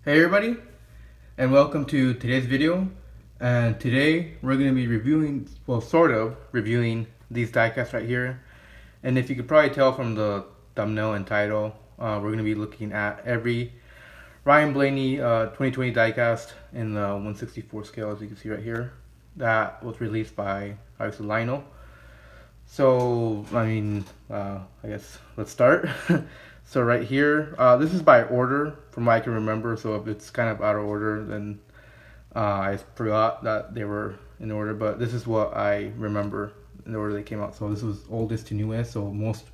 Hey everybody, and welcome to today's video. And today we're going to be reviewing, well, sort of reviewing these diecasts right here. And if you could probably tell from the thumbnail and title, we're going to be looking at every Ryan Blaney 2020 diecast in the 164 scale, as you can see right here. That was released by, obviously, Lionel. So, I guess let's start. So right here, this is by order from what I can remember. So if it's kind of out of order, then I forgot that they were in order. But this is what I remember in the order they came out. So this was oldest to newest. So most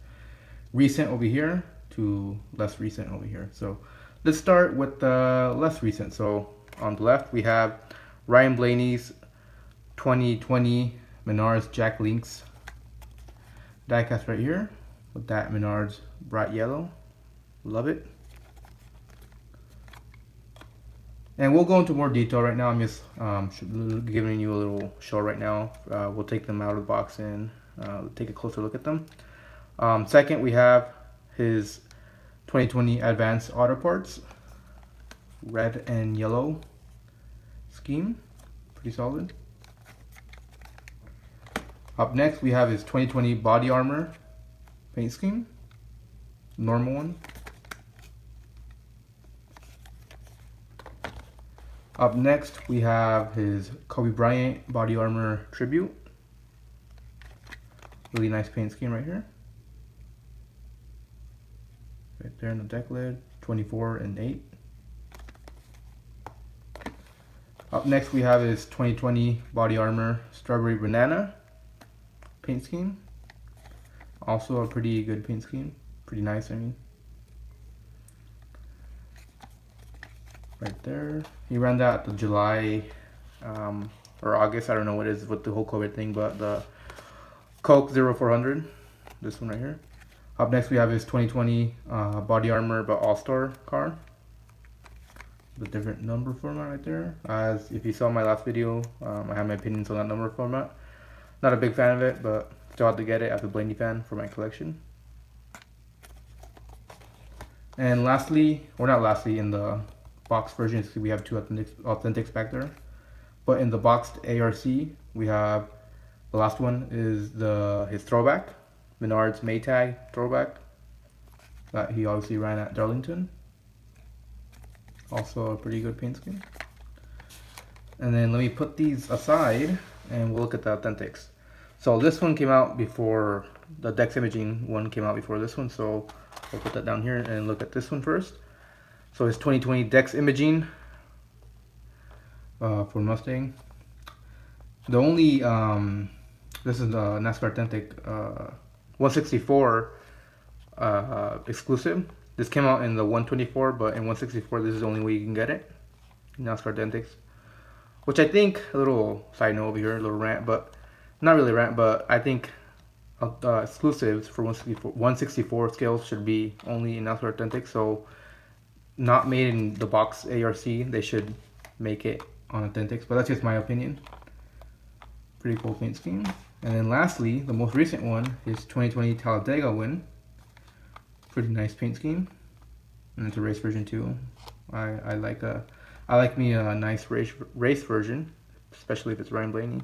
recent over here to less recent over here. So let's start with the less recent. So on the left, we have Ryan Blaney's 2020 Menards Jack Links diecast right here with that Menards bright yellow. Love it. And we'll go into more detail right now. I'm just giving you a little show right now. We'll take them out of the box and take a closer look at them. Second, we have his 2020 Advanced Auto Parts red and yellow scheme. Pretty solid. Up next, we have his 2020 Body Armor paint scheme. Normal one. Up next, we have his Kobe Bryant Body Armor Tribute. Really nice paint scheme right here. Right there in the deck lid, 24 and 8. Up next, we have his 2020 Body Armor Strawberry Banana paint scheme. Also a pretty good paint scheme. Pretty nice, I mean. Right there. He ran that the July or August. I don't know what it is with the whole COVID thing, but the Coke 0400. This one right here. Up next, we have his 2020 Body Armor but All-Star car. The different number format right there. As if you saw my last video, I have my opinions on that number format. Not a big fan of it, but still have to get it as a Blaney fan for my collection. And lastly, or not lastly, in the box version, we have two authentics back there. But in the boxed ARC, we have the last one is his throwback, Menards Maytag throwback that he obviously ran at Darlington. Also a pretty good paint scheme. And then let me put these aside and we'll look at the authentics. So this one came out before, the Dex Imaging one came out before this one, so we'll put that down here and look at this one first. So it's 2020 Dex Imaging for Mustang. The only, this is the NASCAR Authentic 164 exclusive. This came out in the 124, but in 164 this is the only way you can get it. NASCAR Authentics. Which I think, a little side note over here, a little rant, but not really rant, but I think exclusives for 164 scales should be only in NASCAR Authentic. So not made in the box ARC, they should make it on Authentics, but that's just my opinion. Pretty cool paint scheme. And then lastly, the most recent one is 2020 Talladega win. Pretty nice paint scheme, and it's a race version too. I like me a nice race version, especially if it's Ryan Blaney.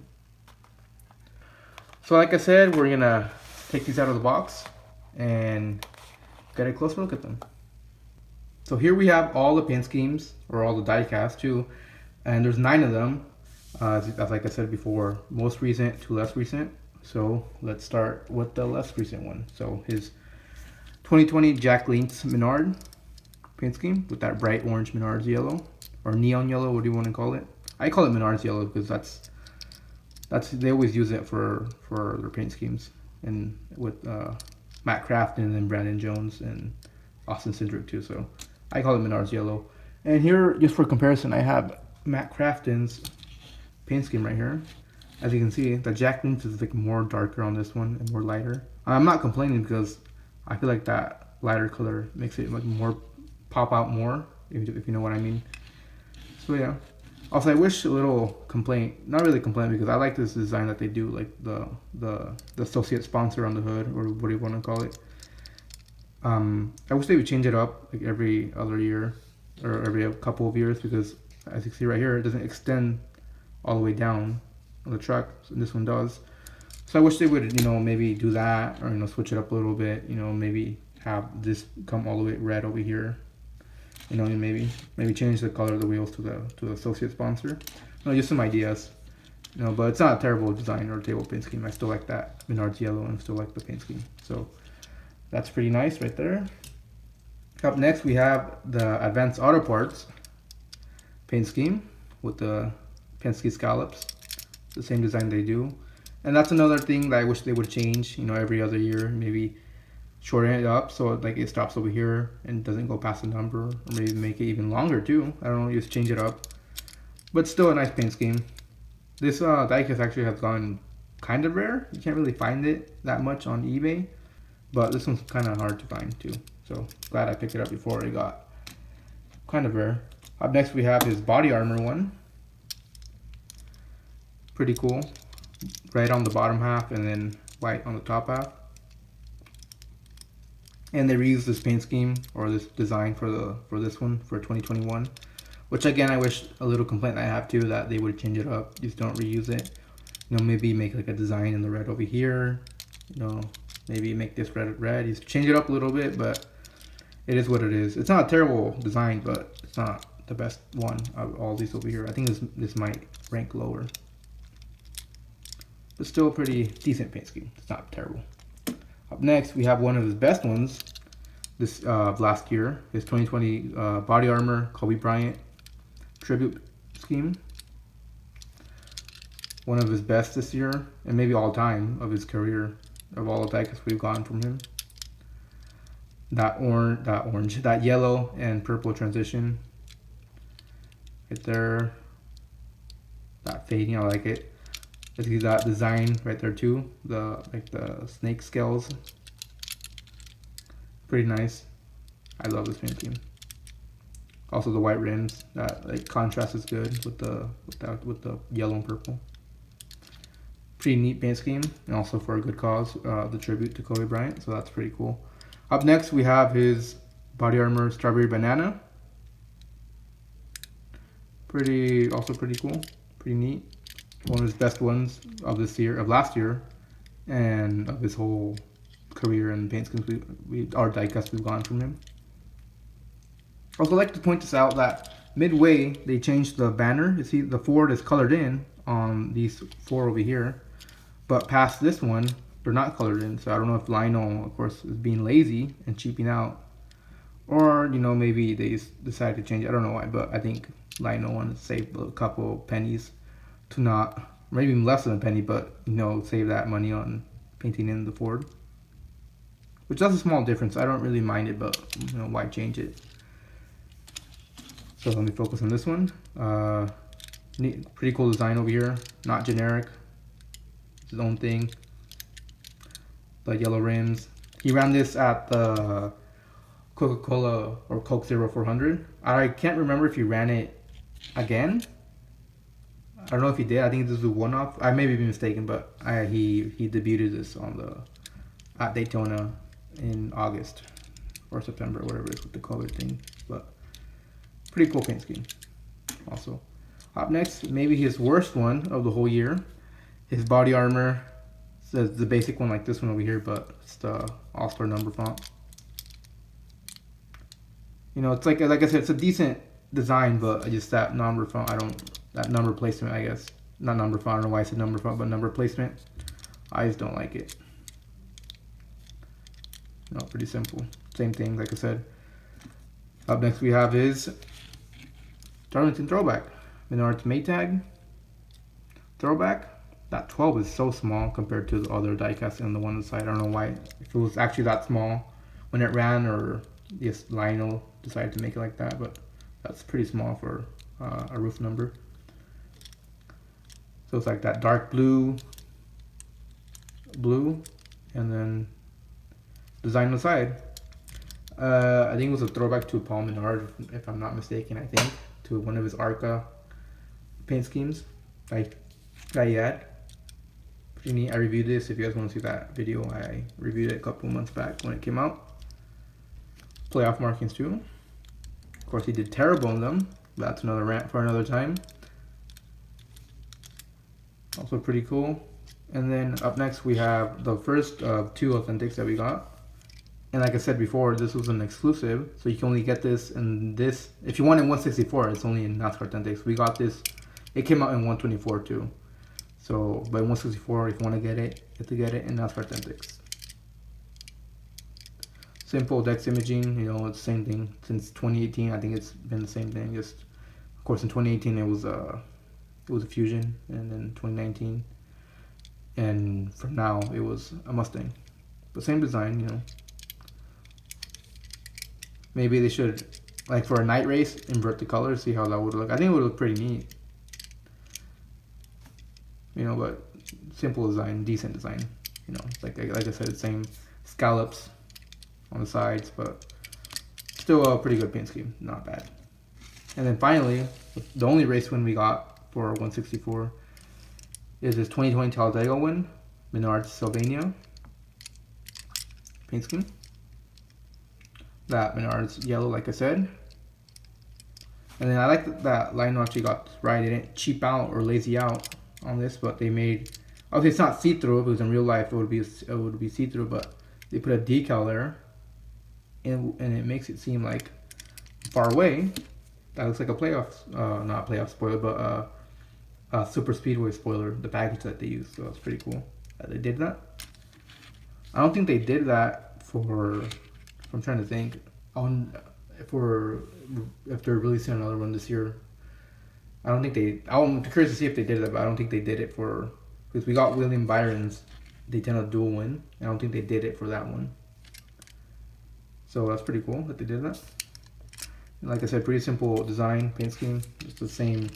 So like I said, we're gonna take these out of the box and get a closer look at them. So here we have all the paint schemes, or all the diecast too, and there's 9 of them, as like I said before, most recent to less recent. So let's start with the less recent one. So his 2020 Jack Links Menard paint scheme with that bright orange Menards yellow, or neon yellow, what do you want to call it? I call it Menards yellow because that's they always use it for their paint schemes, and with Matt Crafton and Brandon Jones and Austin Cindric too. So I call it Menards yellow. And here, just for comparison, I have Matt Crafton's paint scheme right here. As you can see, the Jack Links is like more darker on this one and more lighter. I'm not complaining because I feel like that lighter color makes it like more pop out more, if you know what I mean. So yeah. Also, I wish a little complaint, not really complaint, because I like this design that they do, like the associate sponsor on the hood, or what do you want to call it. I wish they would change it up like every other year. or every couple of years, because as you can see right here, it doesn't extend all the way down on the truck. So this one does. So I wish they would, maybe do that, or switch it up a little bit. Maybe have this come all the way red over here. Maybe change the color of the wheels to the associate sponsor. Just some ideas. But it's not a terrible design or table paint scheme. I still like that Menards yellow and still like the paint scheme. So that's pretty nice right there. Up next we have the Advanced Auto Parts paint scheme with the Penske scallops. The same design they do. And that's another thing that I wish they would change, every other year. Maybe shorten it up so it stops over here and doesn't go past the number. Or maybe make it even longer too. I don't know, just change it up. But still a nice paint scheme. This diecast actually has gone kind of rare. You can't really find it that much on eBay. But this one's kind of hard to find too. So glad I picked it up before it got kind of rare. Up next we have his body armor one. Pretty cool. Red on the bottom half and then white on the top half. And they reused this paint scheme or this design for this one for 2021. Which again, I wish, a little complaint I have too, that they would change it up. Just don't reuse it. Maybe make like a design in the red over here. Maybe make this red. Just change it up a little bit, but it is what it is. It's not a terrible design, but it's not the best one of all these over here. I think this might rank lower. But still a pretty decent paint scheme. It's not terrible. Up next, we have one of his best ones this last year. His 2020 body armor Kobe Bryant tribute scheme. One of his best this year, and maybe all time of his career, of all the diecasts we've gotten from him. That yellow and purple transition right there. That fading, I like it. I see that design right there too. The snake scales. Pretty nice. I love this paint scheme. Also the white rims, that contrast is good with the yellow and purple. Pretty neat paint scheme, and also for a good cause, the tribute to Kobe Bryant. So that's pretty cool. Up next we have his body armor Strawberry Banana. Also pretty cool, pretty neat. One of his best ones of last year, and of his whole career and paint schemes our diecast we've gone from him. Also like to point this out that midway they changed the banner. You see the Ford is colored in on these four over here, but past this one they're not colored in. So I don't know if Lionel, of course, is being lazy and cheaping out, or maybe they decided to change it. I don't know why, but I think Lionel wanted to save a couple pennies to not, maybe even less than a penny, but save that money on painting in the Ford, which that's a small difference. I don't really mind it, but why change it? So let me focus on this one. Neat, pretty cool design over here. Not generic. It's his own thing. The yellow rims. He ran this at the Coca-Cola or Coke Zero 400. I can't remember if he ran it again. I don't know if he did. I think this was a one-off. I may be mistaken, but he debuted this at Daytona in August or September, whatever it is with the color thing. But pretty cool paint scheme. Also, up next, maybe his worst one of the whole year. His body armor says the basic one like this one over here, but it's the All-Star number font. It's like I said, it's a decent design, but just that number font, that number placement, I guess. Not number font, I don't know why I said number font, but number placement. I just don't like it. Pretty simple. Same thing, like I said. Up next we have his Darlington Throwback. Menards Maytag Throwback. That 12 is so small compared to the other diecasts on the one side. I don't know why. If it was actually that small when it ran, or yes, Lionel decided to make it like that, but that's pretty small for a roof number. So it's like that dark blue, and then design on the side. I think it was a throwback to Paul Menard, if I'm not mistaken. I think to one of his Arca paint schemes, like that he had. Pretty neat. I reviewed this. If you guys want to see that video, I reviewed it a couple months back when it came out. Playoff markings too. Of course, he did terrible in them. That's another rant for another time. Also pretty cool. And then up next we have the first of 2 authentics that we got. And like I said before, this was an exclusive, so you can only get this in this. If you want it in 164, it's only in NASCAR authentics. We got this. It came out in 124 too. So, but in 164, if you want to get it, you have to get it in NASCAR authentics. Simple Dex imaging, you know, it's the same thing since 2018. I think it's been the same thing. Just, of course, in 2018 it was a Fusion, and then 2019, and from now it was a Mustang. But same design, you know. Maybe they should, like for a night race, invert the colors, see how that would look. I think it would look pretty neat. You know, but simple design, decent design. You know, like I said, the same scallops on the sides, but still a pretty good paint scheme, not bad. And then finally, the only race win we got for 164 is this 2020 Talladega win, Menards Sylvania paint scheme. That Menards yellow, like I said. And then I like that Lionel actually got right. They didn't cheap out or lazy out on this, but they made, obviously it's not see-through. If it was in real life, it would be see-through, but they put a decal there, and it makes it seem like far away. That looks like a playoff, not a playoff spoiler, but a super speedway spoiler, the package that they used. So that's pretty cool that they did that. I don't think they did that for, I'm trying to think, if they're releasing another one this year. I don't think they, I'm curious to see if they did that, but I don't think they did it for, because we got William Byron's Daytona dual win. I don't think they did it for that one. So that's pretty cool that they did that. And like I said, pretty simple design, paint scheme. It's the same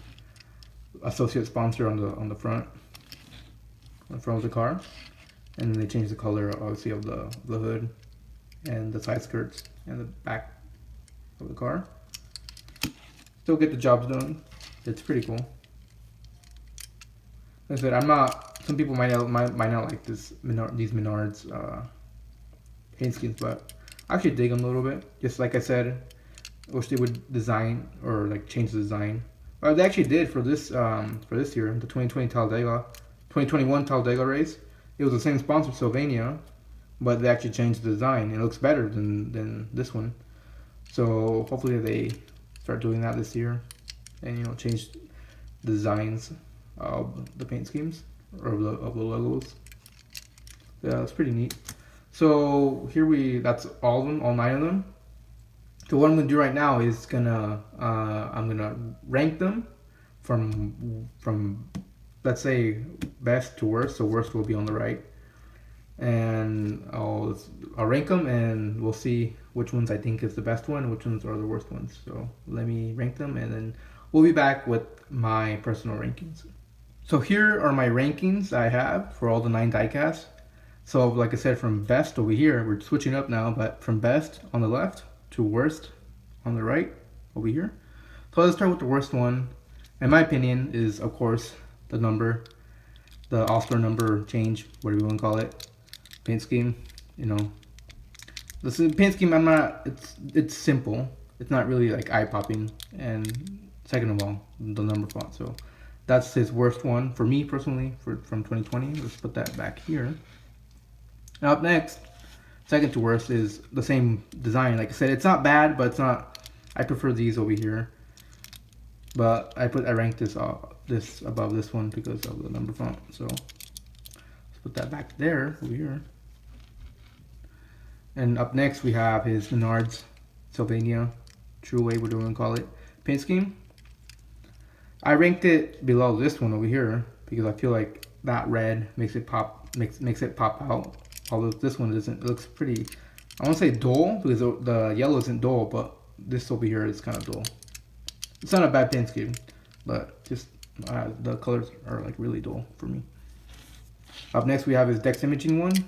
associate sponsor on the front of the car, and then they changed the color, obviously, of the hood and the side skirts and the back of the car. Still get the jobs done. It's pretty cool. Like I said, I'm not. Some people might not like these Menards paint schemes, but I actually dig them a little bit. Just like I said, I wish they would design or like change the design. Well, they actually did for this year, the 2021 Talladega race. It was the same sponsor, Sylvania, but they actually changed the design. It looks better than this one. So hopefully they start doing that this year, and you know, change the designs of the paint schemes or of the logos. Yeah, it's pretty neat. So that's all of them, all 9 of them. So what I'm gonna do right now is I'm gonna rank them from let's say best to worst. So worst will be on the right, and I'll rank them, and we'll see which ones I think is the best one, and which ones are the worst ones. So let me rank them, and then we'll be back with my personal rankings. So here are my rankings I have for all the 9 diecasts. So like I said, from best over here, we're switching up now, but from best on the left to worst on the right over here. So let's start with the worst one. In my opinion, is of course the All-Star number change, whatever you want to call it, paint scheme. You know, this paint scheme. It's simple. It's not really like eye-popping. And second of all, the number font. So that's his worst one for me personally from 2020. Let's put that back here. Now up next, second to worst is the same design. Like I said, it's not bad, but it's not. I prefer these over here. But I ranked this above this one because of the number font. So let's put that back there over here. And up next we have his Menards Sylvania True Way, whatever you want to call it, paint scheme. I ranked it below this one over here because I feel like that red makes it pop out. Although this one it looks pretty, I won't say dull because the yellow isn't dull, but this over here is kind of dull. It's not a bad paint scheme, but just the colors are like really dull for me. Up next we have his Dex imaging one. This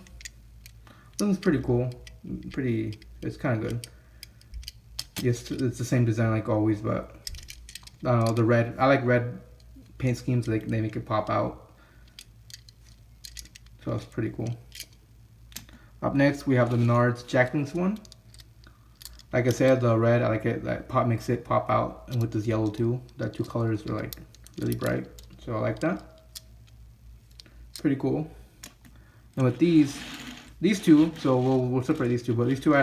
one's pretty cool. It's kind of good. Yes, it's the same design like always, but I don't know, the red. I like red paint schemes. They make it pop out. So that's pretty cool. Up next we have the Menards Jack Links one. Like I said, the red, I like it, that pop makes it pop out, and with this yellow too, that two colors are like really bright, so I like that. Pretty cool. And with these two, so we'll separate these two, but these two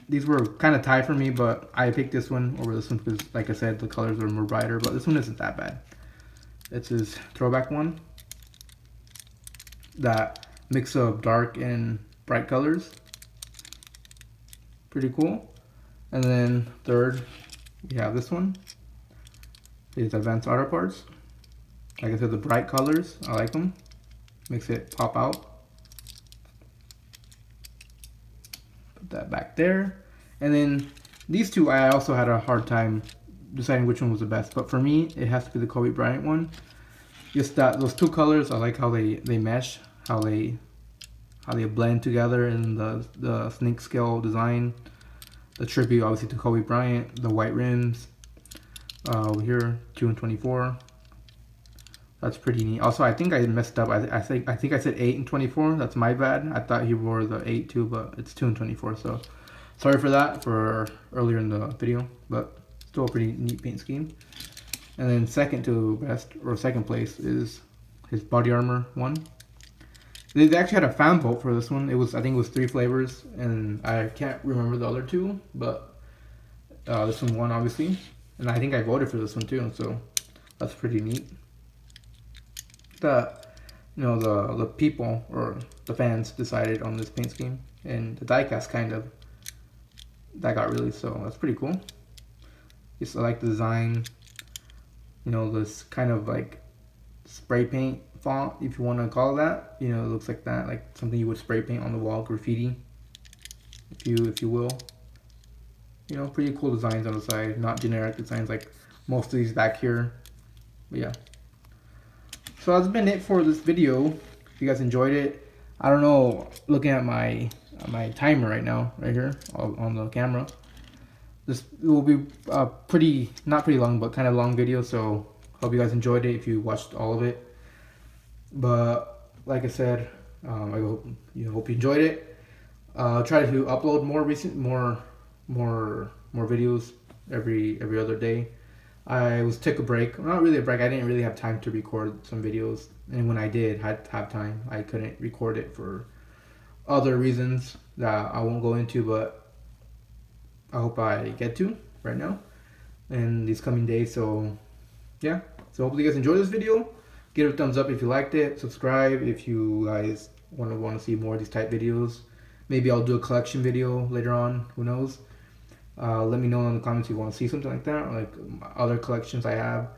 these were kind of tied for me, but I picked this one over this one because, like I said, the colors are more brighter, but this one isn't that bad. It's his throwback one that mix of dark and bright colors. Pretty cool. And then third, we have this one. It's Advanced Auto Parts. Like I said, the bright colors, I like them. Makes it pop out. Put that back there. And then these two, I also had a hard time deciding which one was the best. But for me, it has to be the Kobe Bryant one. Just that those two colors, I like how they mesh, how they blend together in the snake scale design. The tribute, obviously, to Kobe Bryant. The white rims. Over here, 2 and 24. That's pretty neat. Also, I think I messed up. I think I said 8 and 24. That's my bad. I thought he wore the 8 too, but it's 2 and 24. So sorry for that for earlier in the video, but still a pretty neat paint scheme. And then second to best, or second place, is his body armor one. They actually had a fan vote for this one. I think it was 3 flavors, and I can't remember the other 2, but this one won, obviously. And I think I voted for this one too, so that's pretty neat. The people or the fans decided on this paint scheme, and the diecast that got released, so that's pretty cool. Just I like the design. This kind of like spray paint font, if you want to call it that. It looks like that, like something you would spray paint on the wall, graffiti, if you will. Pretty cool designs on the side, not generic designs like most of these back here. But yeah. So that's been it for this video. If you guys enjoyed it, I don't know, looking at my timer right now, right here on the camera, this will be not pretty long, but kind of long video. So hope you guys enjoyed it if you watched all of it. But like I said, I hope you enjoyed it. Try to upload more videos every other day. I took a break. Not really a break. I didn't really have time to record some videos, and when I did have time, I couldn't record it for other reasons that I won't go into, but I hope I get to right now in these coming days. So yeah, so hopefully you guys enjoyed this video. Give it a thumbs up if you liked it. Subscribe if you guys want to see more of these type videos. Maybe I'll do a collection video later on, who knows. Let me know in the comments if you want to see something like that, or like other collections I have.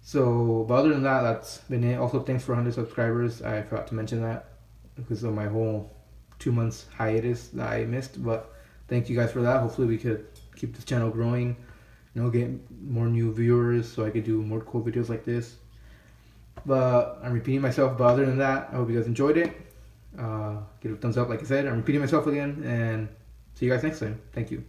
So, but other than that, that's been it. Also, thanks for 100 subscribers. I forgot to mention that because of my whole 2 months hiatus that I missed. But thank you guys for that. Hopefully we could keep this channel growing, get more new viewers so I could do more cool videos like this. But I'm repeating myself. But other than that, I hope you guys enjoyed it. Give it a thumbs up, like I said. I'm repeating myself again, and see you guys next time. Thank you.